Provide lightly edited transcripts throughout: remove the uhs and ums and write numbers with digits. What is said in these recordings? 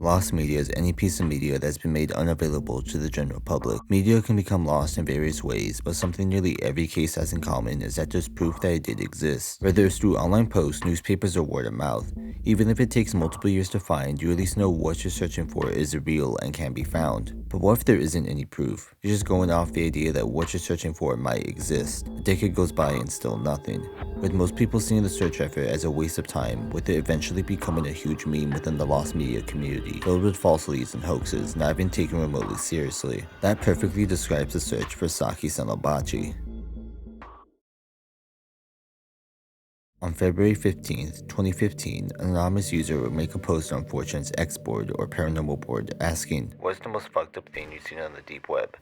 Lost media is any piece of media that's been made unavailable to the general public. Media can become lost in various ways, but something nearly every case has in common is that there's proof that it did exist. Whether it's through online posts, newspapers, or word of mouth. Even if it takes multiple years to find, you at least know what you're searching for is real and can be found. But what if there isn't any proof? You're just going off the idea that what you're searching for might exist. A decade goes by and still nothing. With most people seeing the search effort as a waste of time, with it eventually becoming a huge meme within the lost media community, filled with false leads and hoaxes not even taken remotely seriously. That perfectly describes the search for Saki Sanobashi. On February 15th, 2015, an anonymous user would make a post on 4chan's X board or paranormal board asking, "What's the most fucked up thing you've seen on the deep web?"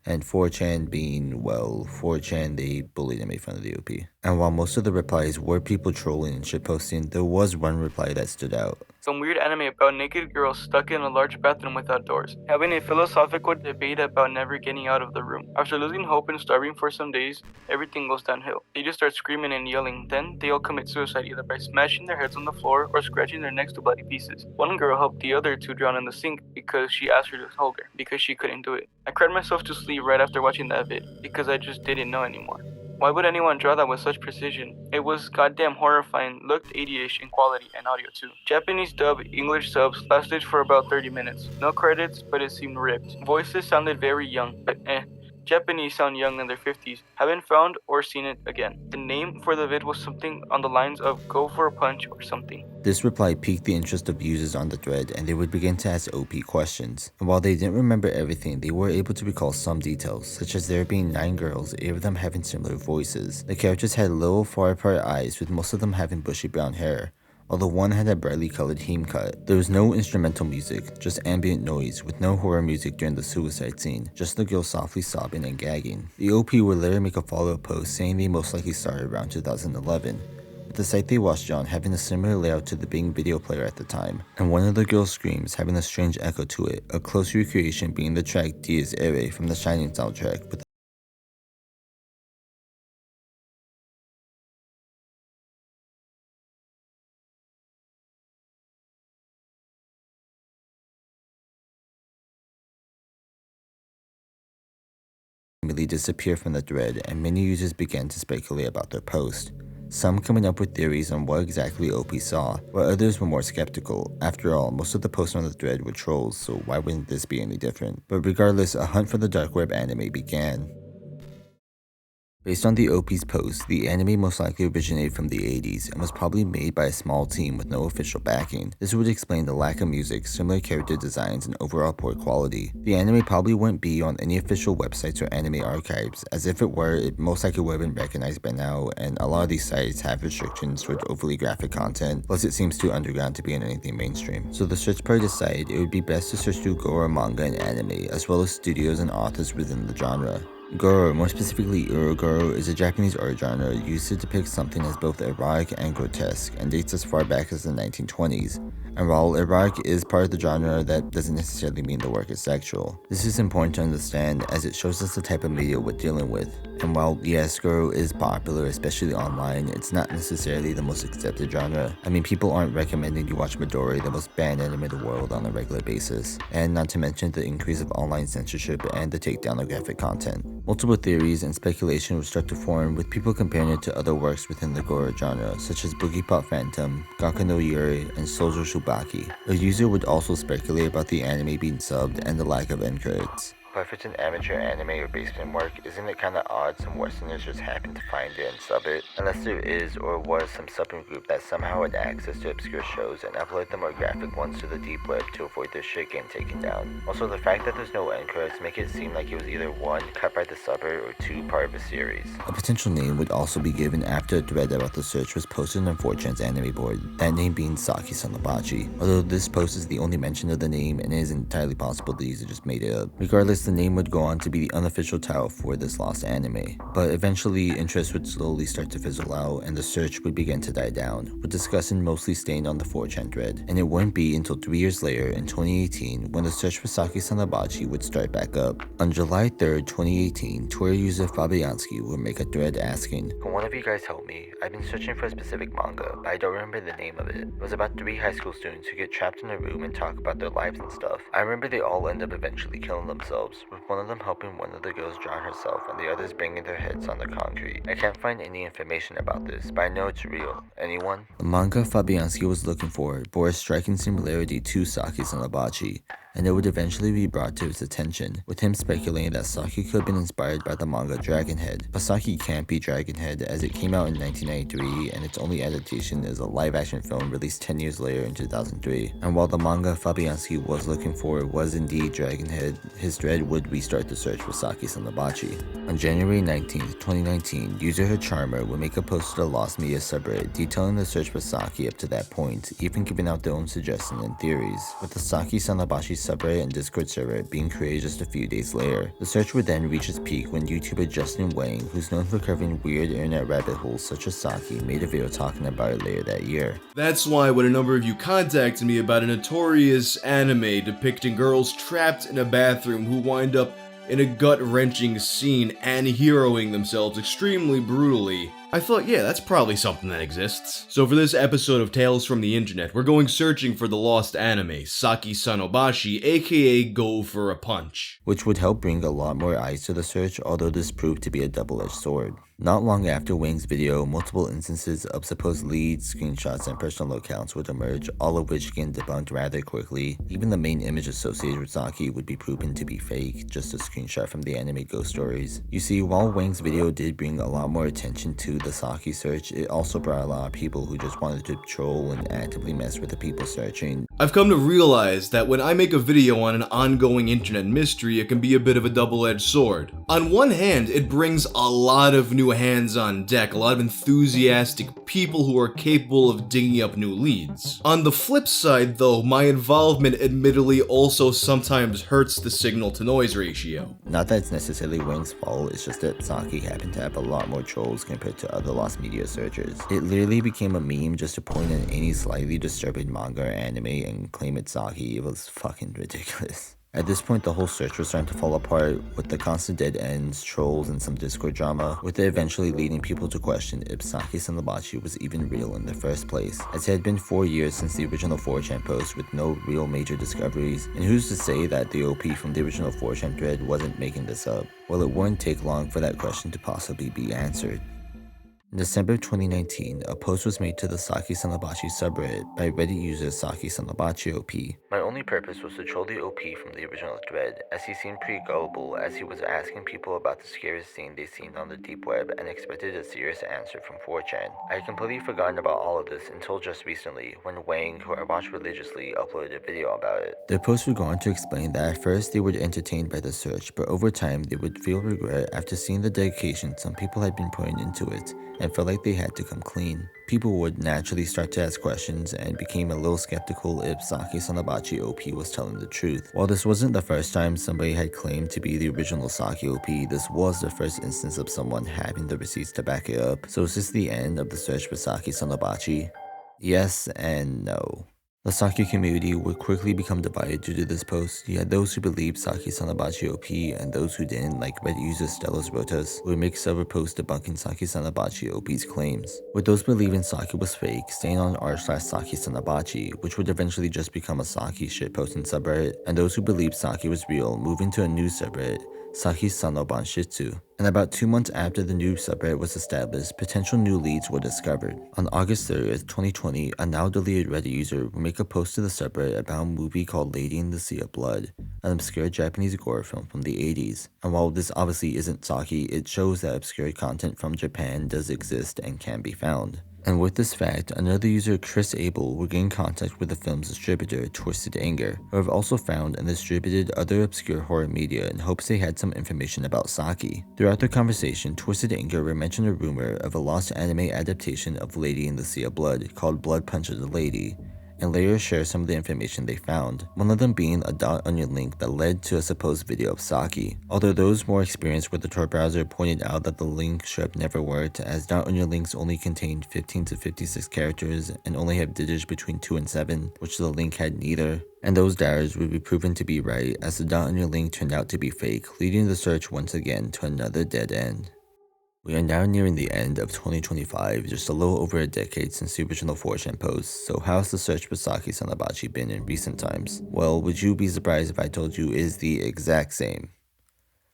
And 4chan being, well, 4chan, they bullied and made fun of the OP. And while most of the replies were people trolling and shitposting, there was one reply that stood out. Some weird anime about naked girls stuck in a large bathroom without doors, having a philosophical debate about never getting out of the room. After losing hope and starving for some days, everything goes downhill. They just start screaming and yelling, then they all commit suicide either by smashing their heads on the floor or scratching their necks to bloody pieces. One girl helped the other two drown in the sink because she asked her to hold her, because she couldn't do it. I cried myself to sleep right after watching that vid, because I just didn't know anymore. Why would anyone draw that with such precision? It was goddamn horrifying, looked 80-ish in quality and audio too. Japanese dub, English subs lasted for about 30 minutes. No credits, but it seemed ripped. Voices sounded very young, but Japanese sound young in their 50s. Haven't found or seen it again. The name for the vid was something on the lines of "go for a punch" or something. This reply piqued the interest of users on the thread, and they would begin to ask OP questions. And while they didn't remember everything, they were able to recall some details, such as there being 9 girls, 8 of them having similar voices. The characters had little far apart eyes, with most of them having bushy brown hair, although one had a brightly colored heme cut. There was no instrumental music, just ambient noise, with no horror music during the suicide scene, just the girl softly sobbing and gagging. The OP would later make a follow-up post saying they most likely started around 2011, with the site they watched on having a similar layout to the Bing video player at the time, and one of the girls' screams having a strange echo to it, a close recreation being the track Dies Irae from the Shining soundtrack, with immediately disappear from the thread, and many users began to speculate about their post. Some coming up with theories on what exactly OP saw, while others were more skeptical. After all, most of the posts on the thread were trolls, so why wouldn't this be any different? But regardless, a hunt for the dark web anime began. Based on the OP's post, the anime most likely originated from the 80s and was probably made by a small team with no official backing. This would explain the lack of music, similar character designs, and overall poor quality. The anime probably wouldn't be on any official websites or anime archives, as if it were, it most likely would have been recognized by now, and a lot of these sites have restrictions towards overly graphic content, plus it seems too underground to be in anything mainstream. So the search party decided it would be best to search through gore, manga, and anime, as well as studios and authors within the genre. Goro, more specifically Urogoro, is a Japanese art genre used to depict something as both erotic and grotesque, and dates as far back as the 1920s. And while erotic is part of the genre, that doesn't necessarily mean the work is sexual. This is important to understand as it shows us the type of media we're dealing with. And while yes, Goro is popular, especially online, it's not necessarily the most accepted genre. I mean, people aren't recommending you watch Midori, the most banned anime in the world, on a regular basis. And not to mention the increase of online censorship and the takedown of graphic content. Multiple theories and speculation would start to form, with people comparing it to other works within the Goro genre, such as Boogie Pop Phantom, Gakka no Yuri, and Sojo Shubaki. A user would also speculate about the anime being subbed and the lack of end credits. But if it's an amateur anime or basement work, isn't it kinda odd some westerners just happen to find it and sub it? Unless there is or was some subbing group that somehow had access to obscure shows and upload the more graphic ones to the deep web to avoid their shit getting taken down. Also, the fact that there's no end credits make it seem like it was either 1, cut by the subber, or 2, part of a series. A potential name would also be given after a thread about the search was posted on 4chan's anime board, that name being Saki Sanobashi. Although this post is the only mention of the name and it is entirely possible the user just made it up. Regardless, the name would go on to be the unofficial title for this lost anime. But eventually, interest would slowly start to fizzle out, and the search would begin to die down, with discussion mostly staying on the 4chan thread. And it wouldn't be until 3 years later, in 2018, when the search for Saki Sanobashi would start back up. On July 3rd, 2018, Twitter user Fabianski would make a thread asking, "Can one of you guys help me? I've been searching for a specific manga, but I don't remember the name of it. It was about 3 high school students who get trapped in a room and talk about their lives and stuff. I remember they all end up eventually killing themselves, with one of them helping one of the girls drown herself and the others banging their heads on the concrete. I can't find any information about this, but I know it's real. Anyone?" The manga Fabianski was looking for bore a striking similarity to Saki Sanobashi, and it would eventually be brought to his attention, with him speculating that Saki could have been inspired by the manga Dragonhead. But Saki can't be Dragonhead, as it came out in 1993 and its only adaptation is a live-action film released 10 years later in 2003. And while the manga Fabianski was looking for was indeed Dragonhead, his thread would restart the search for Saki Sanobashi. On January 19th, 2019, user Her Charmer would make a post to the Lost Media subreddit detailing the search for Saki up to that point, even giving out their own suggestions and theories, with the Saki Sanobashi subreddit and Discord server being created just a few days later. The search would then reach its peak when YouTuber Justin Wang, who's known for covering weird internet rabbit holes such as Saki, made a video talking about it later that year. That's why when a number of you contacted me about a notorious anime depicting girls trapped in a bathroom who wind up in a gut-wrenching scene and heroing themselves extremely brutally, I thought, yeah, that's probably something that exists. So for this episode of Tales from the Internet, we're going searching for the lost anime, Saki Sanobashi, aka Go for a Punch. Which would help bring a lot more eyes to the search, although this proved to be a double-edged sword. Not long after Wang's video, multiple instances of supposed leads, screenshots, and personal accounts would emerge, all of which get debunked rather quickly. Even the main image associated with Saki would be proven to be fake, just a screenshot from the anime ghost stories. You see, while Wang's video did bring a lot more attention to the Saki search, it also brought a lot of people who just wanted to troll and actively mess with the people searching. I've come to realize that when I make a video on an ongoing internet mystery, it can be a bit of a double-edged sword. On one hand, it brings a lot of new hands on deck, a lot of enthusiastic people who are capable of digging up new leads. On the flip side though, my involvement admittedly also sometimes hurts the signal to noise ratio. Not that it's necessarily Wang's fault, it's just that Saki happened to have a lot more trolls compared to other lost media searchers. It literally became a meme just to point at any slightly disturbing manga or anime and claim it's Saki. It was fucking ridiculous. At this point, the whole search was starting to fall apart, with the constant dead ends, trolls, and some Discord drama, with it eventually leading people to question if Saki Sanobashi was even real in the first place, as it had been 4 years since the original 4chan post with no real major discoveries, and who's to say that the OP from the original 4chan thread wasn't making this up? Well, it wouldn't take long for that question to possibly be answered. In December 2019, a post was made to the Saki Sanobashi subreddit by Reddit user Saki SakiSanobashiOP. My only purpose was to troll the OP from the original thread, as he seemed pretty gullible as he was asking people about the scariest thing they'd seen on the deep web and expected a serious answer from 4chan. I had completely forgotten about all of this until just recently, when Wang, who I watched religiously, uploaded a video about it. Their post would go on to explain that at first they were entertained by the search, but over time they would feel regret after seeing the dedication some people had been putting into it, and felt like they had to come clean. People would naturally start to ask questions and became a little skeptical if Saki Sanobashi OP was telling the truth. While this wasn't the first time somebody had claimed to be the original Saki OP, this was the first instance of someone having the receipts to back it up. So is this the end of the search for Saki Sanobashi? Yes and no. The Saki community would quickly become divided due to this post. You had those who believed Saki Sanobashi OP and those who didn't, like Reddit user Stellos Rotas, who would make several posts debunking Saki Sanobashi OP's claims. With those believing Saki was fake, staying on r/Saki Sanobashi, which would eventually just become a Saki shitposting subreddit, and those who believed Saki was real, moving to a new subreddit, SakiSanobashiOP. And about 2 months after the new subreddit was established, potential new leads were discovered. On August 30th, 2020, a now deleted Reddit user would make a post to the subreddit about a movie called Lady in the Sea of Blood, an obscure Japanese gore film from the 80s. And while this obviously isn't Saki, it shows that obscure content from Japan does exist and can be found. And with this fact, another user, Chris Abel, would get in contact with the film's distributor, Twisted Anger, who have also found and distributed other obscure horror media in hopes they had some information about Saki. Throughout their conversation, Twisted Anger would mention a rumor of a lost anime adaptation of Lady in the Sea of Blood called Blood Punch of the Lady, and later share some of the information they found, one of them being a .onion link that led to a supposed video of Saki. Although those more experienced with the Tor browser pointed out that the link should have never worked, as .onion links only contained 15 to 56 characters and only have digits between 2 and 7, which the link had neither. And those doubters would be proven to be right, as the .onion link turned out to be fake, leading the search once again to another dead end. We are now nearing the end of 2025, just a little over a decade since the original 4chan post, so how's the search for Saki Sanobashi been in recent times? Well, would you be surprised if I told you it is the exact same?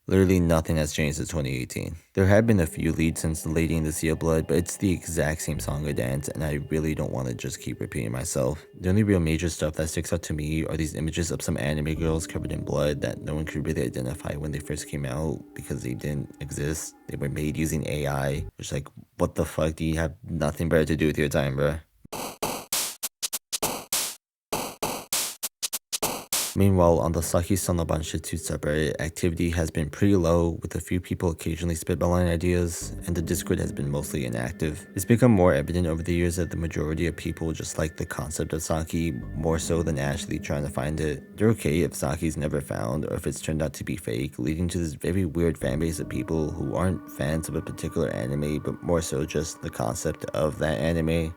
Literally nothing has changed since 2018. There have been a few leads since the Lady in the Sea of Blood, but it's the exact same song or dance, and I really don't want to just keep repeating myself. The only real major stuff that sticks out to me are these images of some anime girls covered in blood that no one could really identify when they first came out because they didn't exist. They were made using AI, which, like, what the fuck, do you have nothing better to do with your time, bruh? Meanwhile, on the Saki Sanobashi subreddit, activity has been pretty low, with a few people occasionally spitballing ideas, and the Discord has been mostly inactive. It's become more evident over the years that the majority of people just like the concept of Saki, more so than actually trying to find it. They're okay if Saki's never found, or if it's turned out to be fake, leading to this very weird fanbase of people who aren't fans of a particular anime, but more so just the concept of that anime.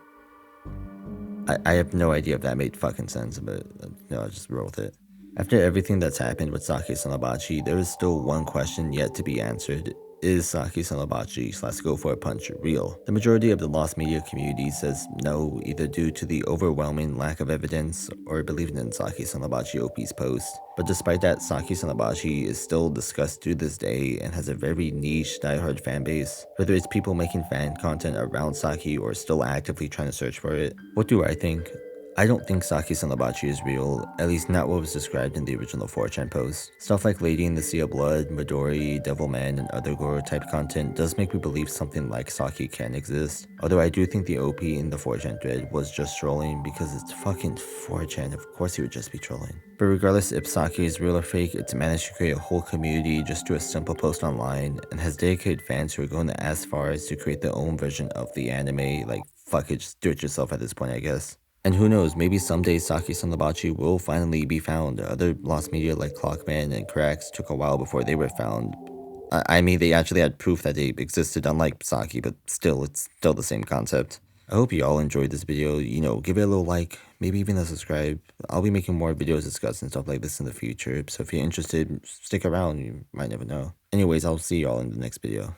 I have no idea if that made fucking sense, but no, I'll just roll with it. After everything that's happened with Saki Sanobashi, there is still one question yet to be answered. Is Saki Sanobashi / Go For a Punch real? The majority of the lost media community says no, either due to the overwhelming lack of evidence or believing in Saki SakiSanobashiOP's post. But despite that, Saki Sanobashi is still discussed to this day and has a very niche, diehard fanbase, whether it's people making fan content around Saki or still actively trying to search for it. What do I think? I don't think Saki Sanobashi is real, at least not what was described in the original 4chan post. Stuff like Lady in the Sea of Blood, Midori, Devilman, and other gore type content does make me believe something like Saki can exist, although I do think the OP in the 4chan thread was just trolling because it's fucking 4chan, of course he would just be trolling. But regardless if Saki is real or fake, it's managed to create a whole community just through a simple post online, and has dedicated fans who are going as far as to create their own version of the anime. Like, fuck it, just do it yourself at this point, I guess. And who knows, maybe someday Saki Sanobashi will finally be found. Other lost media like Clockman and Cracks took a while before they were found. I mean, they actually had proof that they existed, unlike Saki, but still, it's still the same concept. I hope you all enjoyed this video. You know, give it a little like, maybe even a subscribe. I'll be making more videos discussing stuff like this in the future, so if you're interested, stick around, you might never know. Anyways, I'll see y'all in the next video.